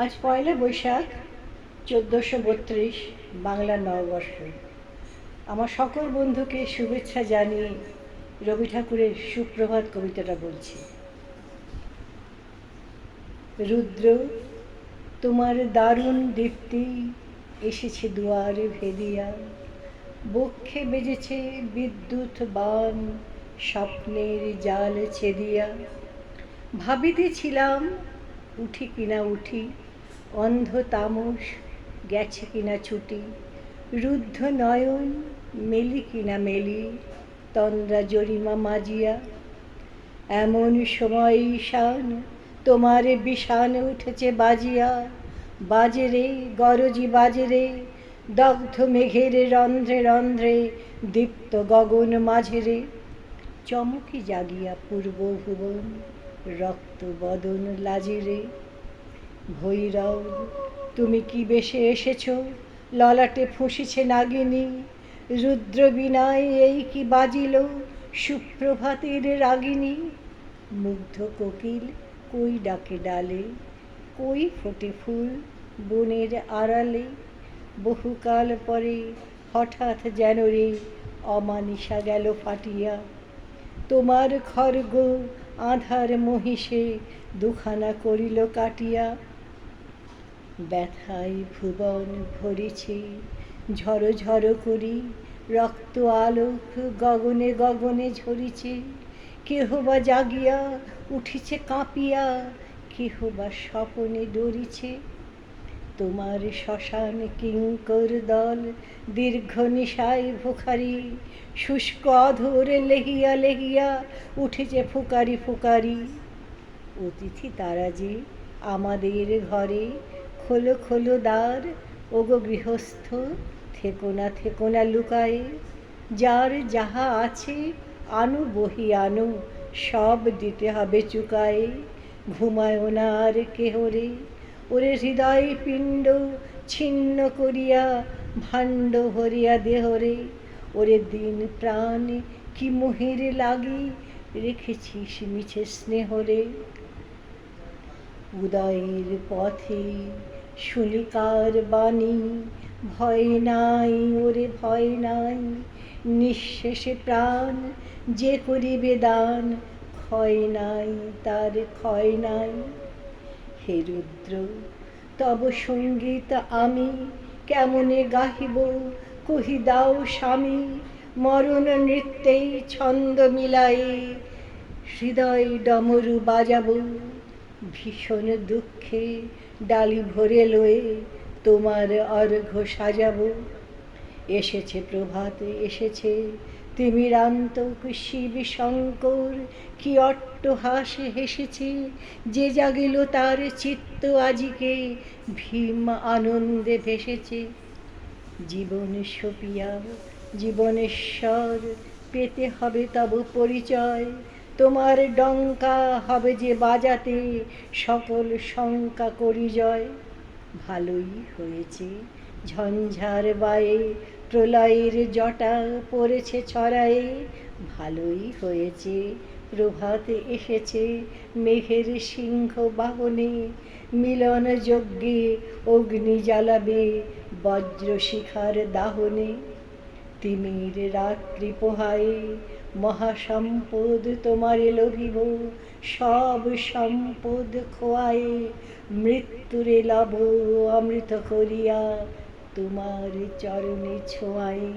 আজ পয়লা বৈশাখ 1432 বাংলা নববর্ষ। আমার সকল বন্ধুকে শুভেচ্ছা জানিয়ে রবি ঠাকুরের সুপ্রভাত কবিতাটা বলছি। রুদ্র, তোমার দারুণ দীপ্তি এসেছে দুয়ারে ভেদিয়া, বক্ষে বেজেছে বিদ্যুৎ বাণ, স্বপ্নের জাল ছেদিয়া। ভাবিতেছিলাম উঠি কিনা উঠি, অন্ধ তামস গেছে কিনা ছুটি, রুদ্ধ নয়ন মেলি কিনা মেলি, তন্দ্রা জরিমা মাজিয়া। এমন সময় ঈশান তোমার বিষান উঠেছে বাজিয়া, বাজরে গরজি বাজরে, দগ্ধ মেঘের রন্ধ্রে রন্ধ্রে, দীপ্ত গগন মাঝেরে। চমকি জাগিয়া পূর্ব ভুবন, রক্ত বদন লাজিরে। ভৈরব, তুমি কি বেশে এসেছ, ললাটে ফুঁসিছে নাগিনী, রুদ্র বীণায় এই কি বাজিল, সুপ্রভাতের রাগিনী। মুগ্ধ কোকিল কই ডাকে ডালে, কই ফোটে ফুল বনের আড়ালে, বহুকাল পরে হঠাৎ যেন রে অমানিসা গেল ফাটিয়া। তোমার খর্গ আঁধার মহিষে দুখানা করিল কাটিয়া। ব্যথায় ভুবন ভরেছে ঝড় ঝড় করি, রক্ত আলোক গগনে গগনে ঝরিছে। কেহ বা জাগিয়া উঠিছে কাঁপিয়া, কেহ বা স্বপনে ডরিছে। তোমার শ্মশান কিঙ্কর দল দীর্ঘ নিশায় ভুখারি, শুষ্ক অধর লেহিয়া লেহিয়া উঠেছে ফুকারি ফুকারি। অতিথি তারা যে আমাদের ঘরে, খোলো খোলো দ্বার, ওগো গৃহস্থ থেকো না লুকায়ে। যার যাহা আছে আনো বহি আনো, সব দিতে হবে চুকায়ে। ঘুমায়ও না আর কেহ রে, ওরে হৃদয় পিণ্ড ছিন্ন করিয়া, ভাণ্ড ভরিয়া দেহরে। ওরে দিন প্রাণ কি মোহের লাগি, রেখেছিস মিছে স্নেহরে। উদয়ের পথে শুনি কার বাণী, ভয় নাই ওরে ভয় নাই, নিঃশেষে প্রাণ যে করিবে দান, ক্ষয় নাই তার ক্ষয় নাই। হে রুদ্র, তব সঙ্গীত আমি কেমনে গাহিব, কহি দাও স্বামী, মরণ নৃত্যেই ছন্দ মিলাই, হৃদয় ডমরু বাজাবো। ভীষণ দুঃখে ডালি ভরে লয়ে তোমার অর্ঘ্য সাজাবো। এসেছে প্রভাতে এসেছে তিমিরান্তক শিব শঙ্কর, কি অট্টহাস হেসেছে, যে জাগিল তার চিত্ত আজিকে, ভীম আনন্দে ভেসেছে। জীবন সপিয়া জীবনেশ্বর, পেতে হবে তব পরিচয়, তোমার ডঙ্কা হবে যে বাজাতে, সকল শঙ্কা করি জয়। ভালোই হয়েছে ঝঞ্ঝার বায়ে, প্রলয়ের জটা পড়েছে ছড়ায়ে। ভালোই হয়েছে প্রভাতে এসেছে মেঘের সিংহ বাহনে, মিলন যজ্ঞে অগ্নি জ্বালাবে বজ্রশিখার দাহনে। তিমির রাত্রি পোহায়ে মহাসম্পদ তোমারে লভিব, সব সম্পদ খোয়ায়ে মৃত্যুরে লভ অমৃত করিয়া, তোমার চরণে ছোঁয়ায়ে।